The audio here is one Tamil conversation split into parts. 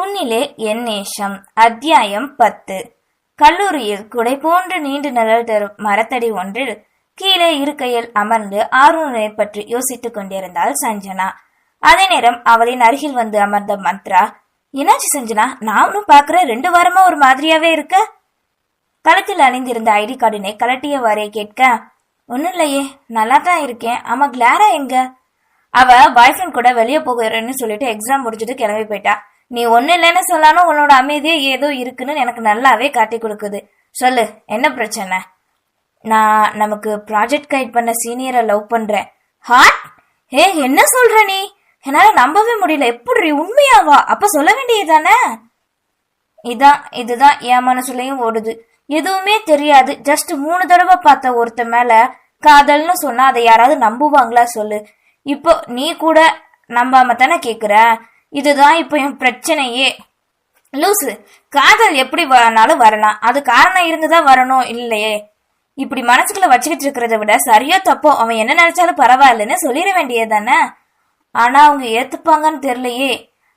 உன்னிலே என் நேசம். அத்தியாயம் 10. கல்லூரியில் குடை போன்று நீண்டு நிழல் தரும் மரத்தடி ஒன்றில் கீழே இருக்கையில் அமர்ந்து ஆர்வனை பற்றி யோசித்துக் கொண்டிருந்தாள் சஞ்சனா. அதே நேரம் அவளின் அருகில் வந்து அமர்ந்த மந்த்ரா, என்னாச்சு சஞ்சனா, நானும் பாக்குற 2 வாரமா ஒரு மாதிரியாவே இருக்க. கழுத்தில் அணிந்திருந்த ஐடி கார்டினை கலட்டியவாறே கேட்க, ஒன்னும் இல்லையே, நல்லா தான் இருக்கேன். ஆமா, கிளாரா எங்க? அவ பாய் ஃப்ரெண்ட் கூட வெளியே போகிறேன்னு சொல்லிட்டு எக்ஸாம் முடிச்சுட்டு கிளம்பி போயிட்டா. நீ ஒண்ணு இல்லைன்னு சொல்லாலும் உன்னோட அமைதியே ஏதோ இருக்குன்னு எனக்கு நல்லாவே காட்டி கொடுக்குது. சொல்லு, என்ன பிரச்சனை? நான் நமக்கு ப்ராஜெக்ட் கைட் பண்ண சீனியரை லவ் பண்றேன். ஹாட்? ஏ, என்ன சொல்ற நீ? என்னால நம்பவே முடியல. எப்படி, உண்மையாவா? அப்ப சொல்ல வேண்டியதானே? இதுதான் என் மனசுலயும் ஓடுது. எதுவுமே தெரியாது, ஜஸ்ட் 3 தடவை பார்த்த ஒருத்த மேல காதல்னு சொன்னா அதை யாராவது நம்புவாங்களா சொல்லு? இப்போ நீ கூட நம்பாம தானே கேக்குற. இதுதான் இப்போ என் பிரச்சனையே. லூசு, காதல் எப்படி வரனாலும் வரலாம், அது காரணம் இருந்துதான் வரணும் இல்லையே. இப்படி மனசுக்குள்ள வச்சுக்கிட்டு இருக்கிறத விட சரியோ தப்போ அவன் என்ன நினைச்சாலும் பரவாயில்லன்னு சொல்லிட வேண்டியதானே. ஆனா அவங்க ஏத்துப்பாங்கன்னு தெரியலையே.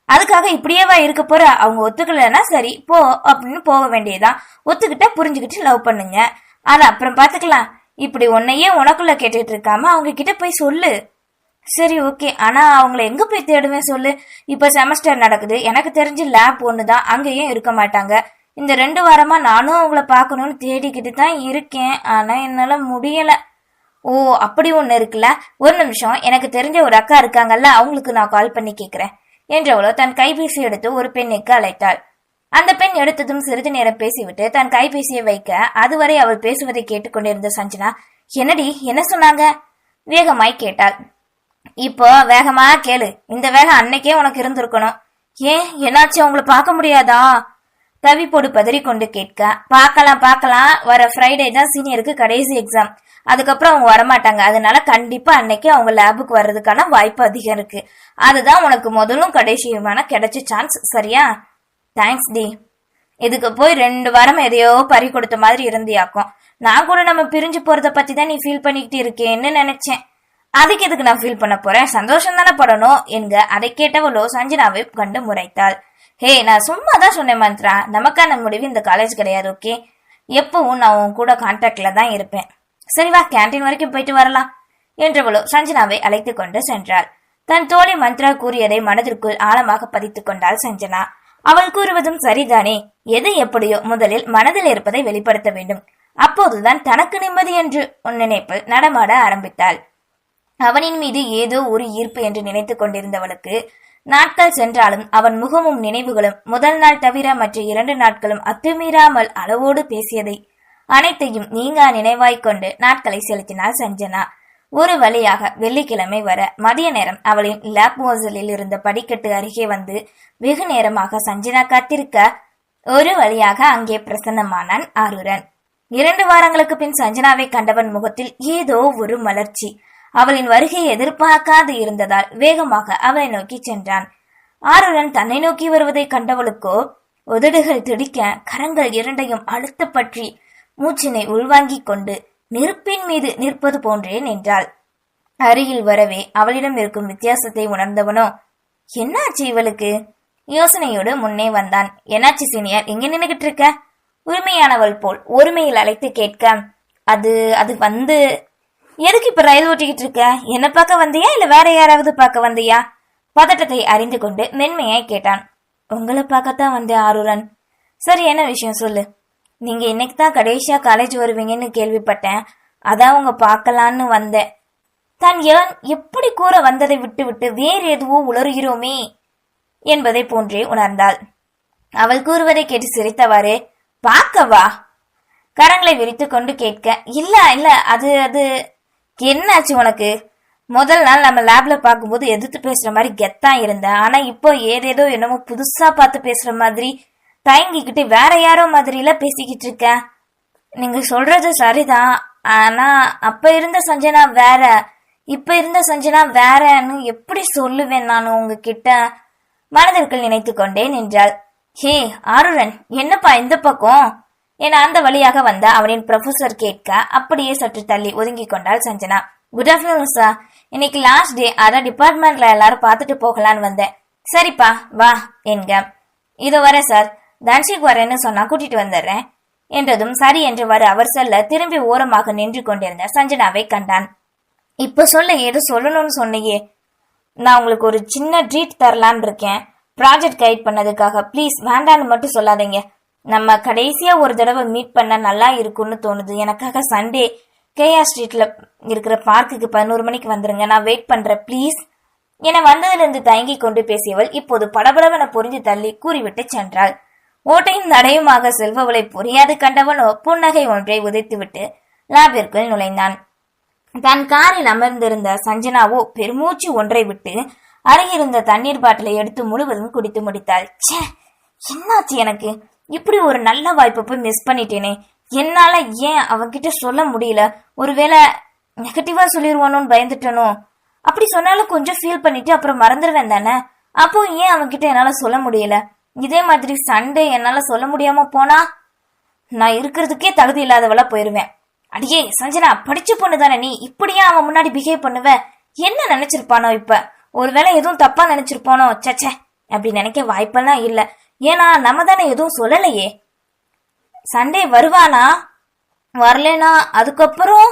அதுக்காக இப்படியேவா இருக்க போற? அவங்க ஒத்துக்கலன்னா சரி போ அப்படின்னு போக வேண்டியதான். ஒத்துக்கிட்டா புரிஞ்சுக்கிட்டு லவ் பண்ணுங்க, அது அப்புறம் பாத்துக்கலாம். இப்படி உன்னையே உனக்குள்ள கேட்டுட்டு இருக்காம அவங்க கிட்ட போய் சொல்லு. சரி, ஓகே. ஆனா அவங்கள எங்க போய் தேடுவேன் சொல்லு? இப்ப செமஸ்டர் நடக்குது, எனக்கு தெரிஞ்சு லேப் ஒண்ணுதான், அங்கேயும் இருக்க மாட்டாங்க. இந்த 2 வாரமா நானும் அவங்கள பாக்கணும்னு தேடிக்கிட்டு தான் இருக்கேன், ஆனா என்னால முடியல. ஓ, அப்படி ஒண்ணு இருக்குல்ல. ஒரு நிமிஷம், எனக்கு தெரிஞ்ச ஒரு அக்கா இருக்காங்கல்ல, அவங்களுக்கு நான் கால் பண்ணி கேக்குறேன் என்றவளோ தன் கைபேசி எடுத்து ஒரு பெண்ணுக்கு அழைத்தாள். அந்த பெண் எடுத்ததும் சிறிது நேரம் பேசிவிட்டு தன் கைபேசியை வைக்க அதுவரை அவள் பேசுவதை கேட்டுக்கொண்டிருந்த சஞ்சனா, என்னடி, என்ன சொன்னாங்க? வேகமாய் கேட்டாள். இப்போ வேகமா கேளு. இந்த வேகம் அன்னைக்கே உனக்கு இருந்திருக்கணும். ஏன், என்னாச்சு? அவங்கள பார்க்க முடியாதா? தவிப்போடு பதறி கொண்டு கேட்க, பார்க்கலாம், வர ஃப்ரைடே தான் சீனியருக்கு கடைசி எக்ஸாம். அதுக்கப்புறம் அவங்க வரமாட்டாங்க. அதனால கண்டிப்பா அன்னைக்கு அவங்க லேபுக்கு வர்றதுக்கான வாய்ப்பு அதிகம் இருக்கு. அதுதான் உனக்கு முதலும் கடைசியுமான கிடைச்ச சான்ஸ். சரியா? தேங்க்ஸ் டி. இதுக்கு போய் 2 வாரம் எதையோ பறி கொடுத்த மாதிரி இருந்தியாக்கும். நான் கூட நம்ம பிரிஞ்சு போறத பத்தி தான் நீ ஃபீல் பண்ணிக்கிட்டு இருக்கேன்னு நினைச்சேன். அதுக்கு எதுக்கு நான் ஃபீல் பண்ண போறேன்? சந்தோஷம் தானே படணும் என்க. அதை கேட்டவளோ சஞ்சனாவை கண்டு முறைத்தாள். ஹே, நான் சும்மா தான் சொன்னேன் மந்த்ரா, நமக்கான முடிவு இந்த காலேஜ் கிடையாது. ஓகே, எப்பவும் நான் உன் கூட கான்டாக்ட்ல தான் இருப்பேன். சரி வா, கேன்டீன் வரைக்கும் போயிட்டு வரலாம் என்றவளோ சஞ்சனாவை அழைத்து கொண்டு சென்றாள். தன் தோழி மந்த்ரா கூறியதை மனதிற்குள் ஆழமாக பதித்துக் கொண்டாள் சஞ்சனா. அவள் கூறுவதும் சரிதானே. எது எப்படியோ முதலில் மனதில் இருப்பதை வெளிப்படுத்த வேண்டும். அப்போதுதான் தனக்கு நிம்மதி என்று நினைப்பில் நடமாட ஆரம்பித்தாள். அவனின் மீது ஏதோ ஒரு ஈர்ப்பு என்று நினைத்துக் கொண்டிருந்தவளுக்கு நாட்கள் சென்றாலும் அவன் முகமும் நினைவுகளும் முதல் நாள் தவிர மற்ற 2 நாட்களும் அத்துமீறாமல் அளவோடு பேசியதை அனைத்தையும் நீங்கா நினைவாய்க்கொண்டு நாட்களை செலுத்தினாள் சஞ்சனா. ஒரு வழியாக வெள்ளிக்கிழமை வர மதிய நேரம் அவளின் லேப் வாசலில் இருந்த படிக்கட்டு அருகே வந்து வெகு நேரமாக சஞ்சனா காத்திருக்க ஒரு வழியாக அங்கே பிரசன்னமானான் ஆரூரன். 2 வாரங்களுக்கு பின் சஞ்சனாவை கண்டவன் முகத்தில் ஏதோ ஒரு மலர்ச்சி. அவளின் வருகை எதிர்பார்க்காது இருந்ததால் வேகமாக அவளை நோக்கி சென்றான். ஆரூரன் தன்னை நோக்கி வருவதை கண்டவளுக்கோ உதடுகள் திடிக்க கரங்கள் 2ஐயும் அழுத்த பற்றி மூச்சினை உள்வாங்கிக் கொண்டு நெருப்பின் மீது நிற்பது போன்றே நின்றாள். அருகில் வரவே அவளிடம் இருக்கும் வித்தியாசத்தை உணர்ந்தவனோ, என்னாச்சு இவளுக்கு? யோசனையோடு முன்னே வந்தான். என்னாச்சு சீனியர், எங்க நின்னுகிட்டு இருக்க? உரிமையானவள் போல் ஒருமையில் அழைத்து கேட்க, அது வந்து எதுக்கு இப்ப ரயில் ஓட்டிக்கிட்டு இருக்க? என்ன பார்க்க வந்தியா இல்ல வேற யாராவது பார்க்க வந்தியா? பதட்டத்தை அறிந்து கொண்டு மென்மையாய் கேட்டான். உங்களை பார்க்கத்தான் வந்தேன் ஆரூரன். சரி, என்ன விஷயம் சொல்லு. நீங்க இன்னைக்கு தான் கடைசியா காலேஜ் வருவீங்கன்னு கேள்விப்பட்டேன், அதான் உங்க பார்க்கலான்னு வந்தேன். தான் எப்படி கூற வந்ததை விட்டு விட்டு வேறு எதுவோ உளறுகிறோமே என்பதை போன்றே உணர்ந்தாள். அவள் கூறுவதை கேட்டு சிரித்தவாறே, பார்க்கவா? கரங்களை விரித்து கொண்டு கேட்க, இல்ல அது என்னாச்சு உனக்கு? முதல் நாள் நம்ம லேப்ல பார்க்கும்போது எதிர்த்து பேசுற மாதிரி கெத்தா இருந்த, ஆனா இப்போ ஏதேதோ என்னமோ புதுசா பார்த்து பேசுற மாதிரி தயங்கிக்கிட்டு வேற யாரோ மாதிரில பேசிக்கிட்டு இருக்க. நீங்க சொல்றது சரிதான், ஆனா அப்ப இருந்த சஞ்சனா வேற, இப்ப இருந்த சஞ்சனா வேறன்னு எப்படி சொல்லுவேன் நான் உங்ககிட்ட? மனதிற்குள் நினைத்து கொண்டே நின்றாள். ஹே ஆரூரன், என்னப்பா இந்த பக்கம் என அந்த வழியாக வந்த அவனின் ப்ரொஃபசர் கேட்க அப்படியே சற்று தள்ளி ஒதுங்கி கொண்டாள் சஞ்சனா. குட் ஆஃப்டர்நூன் சார், இன்னைக்கு லாஸ்ட் டே, அதான் டிபார்ட்மெண்ட்ல எல்லாரும் பார்த்துட்டு போகலான்னு வந்தேன். சரிப்பா வா என்க. இதோ வரேன் சார், தன்ஷிக்கு வரேன்னு சொன்னா கூட்டிட்டு வந்துடுறேன் என்றதும் சரி என்றவாறு அவர் சொல்ல திரும்பி ஓரமாக நின்று கொண்டிருந்த சஞ்சனாவை கண்டான். இப்ப சொல்ல, ஏதோ சொல்லணும்னு சொன்னியே. நான் உங்களுக்கு ஒரு சின்ன ட்ரீட் தரலான் இருக்கேன், ப்ராஜெக்ட் கைட் பண்ணதுக்காக. ப்ளீஸ் வேண்டான்னு மட்டும் சொல்லாதீங்க. நம்ம கடைசியா ஒரு தடவை மீட் பண்ண நல்லா இருக்கும்னு தோணுது. எனக்காக சண்டே கேஆர் ஸ்ட்ரீட்ல இருக்கிற பார்க்குக்கு 11 மணிக்கு வந்துருங்க, நான் வெயிட் பண்றேன் ப்ளீஸ் என வந்ததிலிருந்து தயங்கி கொண்டு பேசியவள் இப்போது படபடவென புரிஞ்சு தள்ளி கூறிவிட்டு சென்றாள். ஓட்டையும் நடையுமாக செல்பவளை புரியாது கண்டவனோ புன்னகை ஒன்றை உதைத்துவிட்டு லேபிற்குள் நுழைந்தான். தன் காரில் அமர்ந்திருந்த சஞ்சனாவோ பெருமூச்சு ஒன்றை விட்டு அருகிருந்த தண்ணீர் பாட்டிலை எடுத்து முழுவதும் குடித்து முடித்தாள். ச்சே, என்னாச்சு எனக்கு? இப்படி ஒரு நல்ல வாய்ப்பை போய் மிஸ் பண்ணிட்டேனே. என்னால ஏன் அவன்கிட்ட சொல்ல முடியல? ஒருவேளை நெகட்டிவா சொல்லிடுவானோன்னு பயந்துட்டனோ? அப்படி சொன்னாலும் கொஞ்சம் ஃபீல் பண்ணிட்டு அப்புறம் மறந்துடுவேன் தானே. அப்போ ஏன் அவன்கிட்ட என்னால சொல்ல முடியல? இதே மாதிரி சண்டே என்னால சொல்ல முடியாம போனா நான் இருக்கிறதுக்கே தகுதி இல்லாதவளா போயிருவேன். அடியே சஞ்சனா, படிச்ச பொண்ணு தானே நீ, இப்படியா அவன் முன்னாடி பிஹேவ் பண்ணுவ? என்ன நினைச்சிருப்பானோ? இப்ப ஒருவேளை எதுவும் தப்பா நினைச்சிருப்பானோ? சச்சே, அப்படி நினைக்க வாய்ப்பெல்லாம் இல்ல. ஏன்னா நம்ம தானே எதுவும் சொல்லலையே. சண்டே வருவானா? வரலனா அதுக்கப்புறம்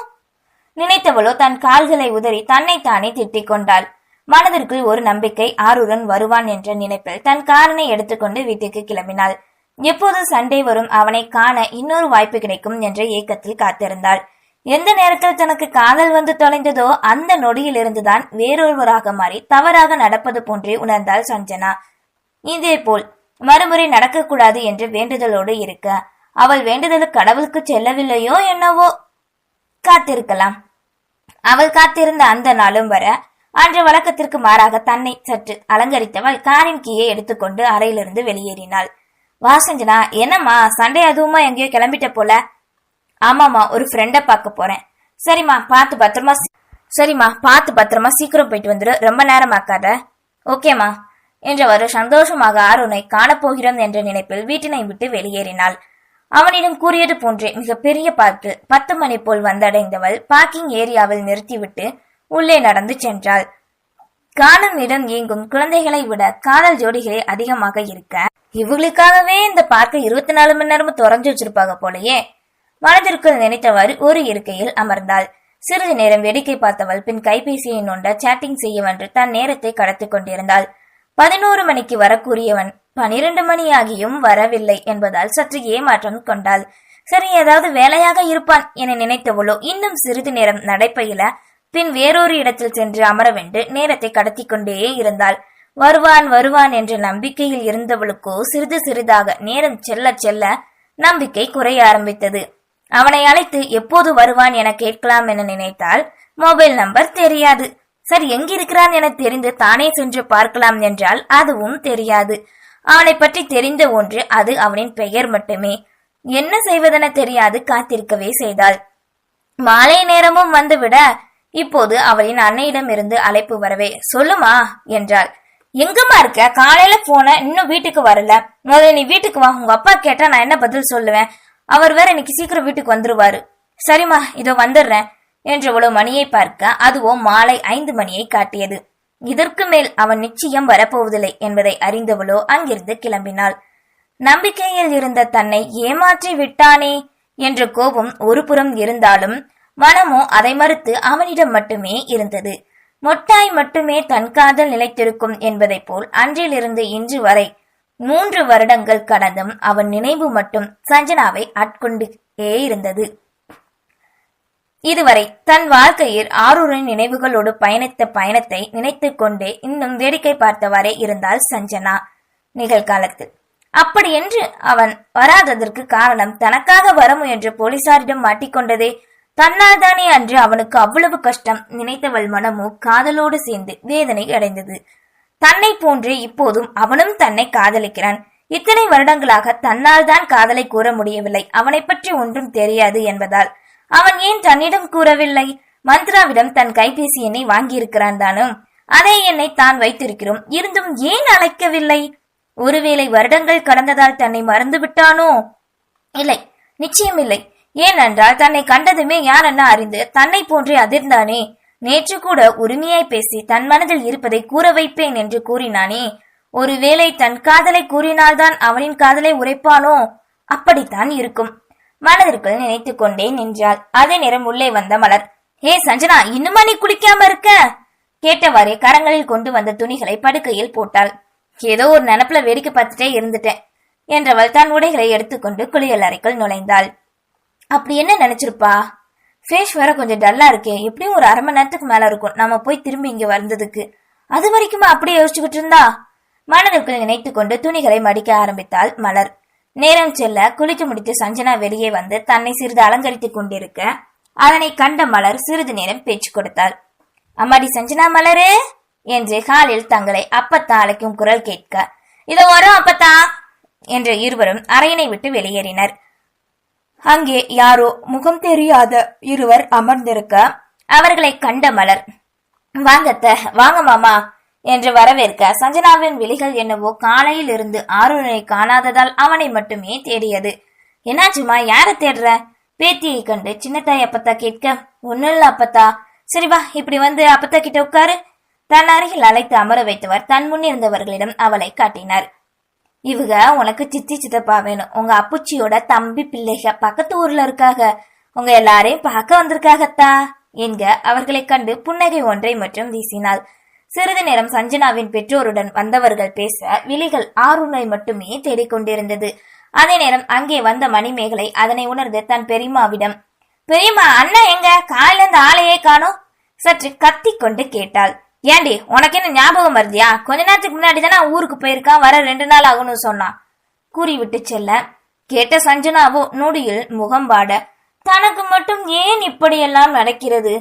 நினைத்தவளோ தன் கால்களை உதறி தன்னை தானே திட்டிக் கொண்டாள். மனதிற்குள் ஒரு நம்பிக்கை, ஆருடன் வருவான் என்ற நினைப்பில் தன் காரனை எடுத்துக்கொண்டு வீட்டுக்கு கிளம்பினாள். எப்போது சண்டே வரும், அவனை காண இன்னொரு வாய்ப்பு கிடைக்கும் என்ற ஏக்கத்தில் காத்திருந்தாள். எந்த நேரத்தில் தனக்கு காதல் வந்து தொலைந்ததோ அந்த நொடியில் இருந்துதான் வேறொருவராக மாறி தவறாக நடப்பது போன்றே உணர்ந்தாள் சஞ்சனா. இதே போல் மறுமுறை நடக்கக்கூடாது என்று வேண்டுதலோடு இருக்க, அவள் வேண்டுதல் கடவுளுக்கு செல்லவில்லையோ என்னவோ. காத்திருக்கலாம். அவள் காத்திருந்த அந்த நாளும் வர அன்று வழக்கத்திற்கு மாறாக தன்னை சற்று அலங்கரித்தவள் காரின் கீயை எடுத்துக்கொண்டு அறையிலிருந்து வெளியேறினாள். வா சஞ்சனா, என்னம்மா சண்டே அதுவுமா எங்கேயோ கிளம்பிட்ட போல? ஆமாமா, ஒரு ஃப்ரெண்ட பார்க்க போறேன். சரிம்மா, பார்த்து பத்திரமா சீக்கிரம் போயிட்டு வந்துரு, ரொம்ப நேரம் ஆக்காத. ஓகேம்மா என்றவாறு சந்தோஷமாக ஆருனை காணப்போகிறோம் என்ற நினைப்பில் வீட்டினை விட்டு வெளியேறினாள். அவனிடம் கூறியது போன்றே மிகப்பெரிய பார்க்கு 10 மணி போல் வந்தடைந்தவள் பார்க்கிங் ஏரியாவில் நிறுத்திவிட்டு உள்ளே நடந்து சென்றாள். காணும் இடம் எங்கும் குழந்தைகளை விட காதல் ஜோடிகளே அதிகமாக இருக்க, இவங்களுக்காகவே இந்த பார்க்க 24 மணி நேரமும் திறந்து வச்சிருப்பாங்க போலயே. மனதிற்குள் நினைத்தவாறு ஒரு இருக்கையில் அமர்ந்தாள். சிறிது நேரம் வேடிக்கை பார்த்தவள் பின் கைபேசியை நோண்ட சாட்டிங் செய்யவென்று தன் நேரத்தை கடத்திக் கொண்டிருந்தாள். 11 மணிக்கு வரக்கூறியவன் 12 மணியாகியும் வரவில்லை என்பதால் சற்று ஏமாற்றம் கொண்டாள். சரி, ஏதாவது வேலையாக இருப்பான் என நினைத்தவளோ இன்னும் சிறிது நேரம் நடைபயில பின் வேறொரு இடத்தில் சென்று அமரவென்று நேரத்தை கடத்தி கொண்டே இருந்தாள். வருவான் என்ற நம்பிக்கையில் இருந்தவளுக்கோ சிறிது சிறிதாக நேரம் செல்ல செல்ல நம்பிக்கை குறைய ஆரம்பித்தது. அவனை அழைத்து எப்போது வருவான் என கேட்கலாம் என நினைத்தால் மொபைல் நம்பர் தெரியாது. சரி, எங்கிருக்கிறான் என தெரிந்து தானே சென்று பார்க்கலாம் என்றால் அதுவும் தெரியாது. அவனை பற்றி தெரிந்த ஒன்று, அது அவனின் பெயர் மட்டுமே. என்ன செய்வதென தெரியாது காத்திருக்கவே செய்தாள். மாலை நேரமும் வந்துவிட இப்போது அவளின் அன்னையிடம் இருந்து அழைப்பு வரவே, சொல்லுமா என்றாள். எங்கம்மா இருக்க? காலையில போன, இன்னும் வீட்டுக்கு வரல. முதல்ல நீ வீட்டுக்கு வா, உங்க அப்பா கேட்டா நான் என்ன பதில் சொல்லுவேன்? அவர் வேற இன்னைக்கு சீக்கிரம் வீட்டுக்கு வந்துருவாரு. சரிம்மா, இதோ வந்துடுறேன் என்றவளோ மணியை பார்க்க அதுவோ மாலை 5 மணியை காட்டியது. இதற்கு மேல் அவன் நிச்சயம் வரப்போவதில்லை என்பதை அறிந்தவளோ அங்கிருந்து கிளம்பினாள். நம்பிக்கையில் இருந்த தன்னை ஏமாற்றி விட்டானே என்ற கோபம் ஒரு புறம் இருந்தாலும் மனமோ அதை மறுத்து அவனிடம் மட்டுமே இருந்தது. மொட்டாய் மட்டுமே தன் காதல் நிலைத்திருக்கும் என்பதை போல் அன்றிலிருந்து இன்று வரை 3 வருடங்கள் கடந்தும் அவன் நினைவு மட்டும் சஞ்சனாவை ஆட்கொண்டே இருந்தது. இதுவரை தன் வாழ்க்கையில் ஆரூரின் நினைவுகளோடு பயணித்த பயணத்தை நினைத்து கொண்டே இன்னும் வேடிக்கை பார்த்தவாறே இருந்தாள் சஞ்சனா. நிகழ்காலத்தில் அப்படி என்று அவன் வராததற்கு காரணம் தனக்காக வர முயன்ற போலீசாரிடம் மாட்டிக்கொண்டதே. தன்னால் தானே அன்று அவனுக்கு அவ்வளவு கஷ்டம். நினைத்தவள் மனமோ காதலோடு சேர்ந்து வேதனை அடைந்தது. தன்னை போன்றே இப்போதும் அவனும் தன்னை காதலிக்கிறான். இத்தனை வருடங்களாக தன்னால் தான் காதலை கூற முடியவில்லை. அவனை பற்றி ஒன்றும் தெரியாது என்பதால் அவன் ஏன் தன்னிடம் கூறவில்லை? மந்த்ராவிடம் தன் கைபேசி எண்ணை வாங்கியிருக்கிறான் தானும். அதே எண்ணை தான் வைத்திருக்கிறோம், இருந்தும் ஏன் அழைக்கவில்லை? ஒருவேளை வருடங்கள் கடந்ததால் தன்னை மறந்து விட்டானோ? இல்லை, நிச்சயம் இல்லை. ஏனென்றால் தன்னை கண்டதுமே யாரென்ன அறிந்து தன்னை போன்றே அதிர்ந்தானே. நேற்று கூட உரிமையாய் பேசி தன் மனதில் இருப்பதை கூற வைப்பேன் என்று கூறினானே. ஒருவேளை தன் காதலை கூறினால்தான் அவனின் காதலை உரைப்பானோ? அப்படித்தான் இருக்கும். மனதிற்குள் நினைத்து கொண்டே நின்றாள். அதே நேரம் உள்ளே வந்த மலர், ஹே சஞ்சனா, இன்னுமா நீ குளிக்காம இருக்க? கேட்டவாறே கரங்களில் கொண்டு வந்த துணிகளை படுக்கையில் போட்டாள். ஏதோ ஒரு நினப்புல வேடிக்கை பார்த்துட்டே இருந்துட்டேன் என்றவள் தன் உடைகளை எடுத்துக்கொண்டு குளியல் அறைக்குள் நுழைந்தாள். அப்படி என்ன நினைச்சிருப்பா? ஃபேஸ் வேற கொஞ்சம் டல்லா இருக்கே, எப்படியும் ஒரு அரை மணி நேரத்துக்கு மேல இருக்கும் நம்ம போய் திரும்பி இங்க வந்ததுக்கு. அது வரைக்குமா அப்படியே யோசிச்சுக்கிட்டு இருந்தா? மனதிற்குள் நினைத்து கொண்டு துணிகளை மடிக்க ஆரம்பித்தாள் மலர். நேரம் செல்ல குளித்து முடித்து சஞ்சனா வெளியே வந்து தன்னை சிறிது அலங்கரித்துக் கொண்டிருக்க அதனை கண்ட மலர் சிறிது நேரம் பேச்சு கொடுத்தாள். அம்மாடி சஞ்சனா மலரே என்று ஹாலில் தங்களை அப்பத்தா அழைக்கும் குரல் கேட்க, இதோ வரும் அப்பத்தா என்ற இருவரும் அறையினை விட்டு வெளியேறினர். அங்கே யாரோ முகம் தெரியாத இருவர் அமர்ந்திருக்க அவர்களை கண்ட மலர், வாங்கத்த, வாங்க மாமா என்று வரவேற்க சஞ்சனாவின் விழிகள் என்னவோ காலையில் இருந்து ஆருணனை காணாததால் அவனை மட்டுமே தேடியது. என்னாச்சுமா, யார தேடுற? பேத்தியை கண்டு சின்னத்தாய் அப்பத்தா கேட்க, ஒன்னும் இல்ல அப்பத்தா. சரி வா, இப்படி வந்து அப்பத்தா கிட்ட உட்காரு. தன் அருகில் அழைத்து அமர வைத்தவர் தன் முன்னிருந்தவர்களிடம் அவளை காட்டினார். இவங்க உனக்கு சித்தி சித்தப்பா வேணும். உங்க அப்புச்சியோட தம்பி பிள்ளைக பக்கத்து ஊர்ல இருக்காக. உங்க எல்லாரையும் பார்க்க வந்திருக்காகத்தா என்க அவர்களை கண்டு புன்னகை ஒன்றை மட்டும் வீசினாள். சிறிது நேரம் சஞ்சனாவின் பெற்றோருடன் வந்தவர்கள் பேச விழிகள் ஆருணை மட்டுமே தேடிக்கொண்டிருந்தது. அதே நேரம் அங்கே வந்த மணிமேகலை அதனை உணர்ந்து தன் பெரியம்மாவிடம், பெரியம்மா, அண்ணா எங்க? காலையில இருந்து ஆளையே காணோம் சற்று கத்தி கொண்டு கேட்டாள். ஏண்டி, உனக்கு என்ன ஞாபகம் வருதியா? கொஞ்ச நேரத்துக்கு முன்னாடி தானே ஊருக்கு போயிருக்கான், வர 2 நாள் ஆகும்னு சொன்னான் கூறிவிட்டு செல்ல கேட்ட சஞ்சனாவோ நொடியில் முகம் வாட, தனக்கு மட்டும் ஏன் இப்படியெல்லாம் நடக்கிறது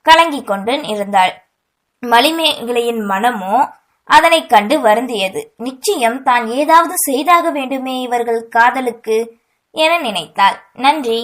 கலங்கி கொண்டு இருந்தாள். மணிமேகலையின் மனமோ அதனை கண்டு வருந்தியது. நிச்சயம் தான் ஏதாவது செய்தாக வேண்டுமே இவர்கள் காதலுக்கு என நினைத்தாள். நன்றி.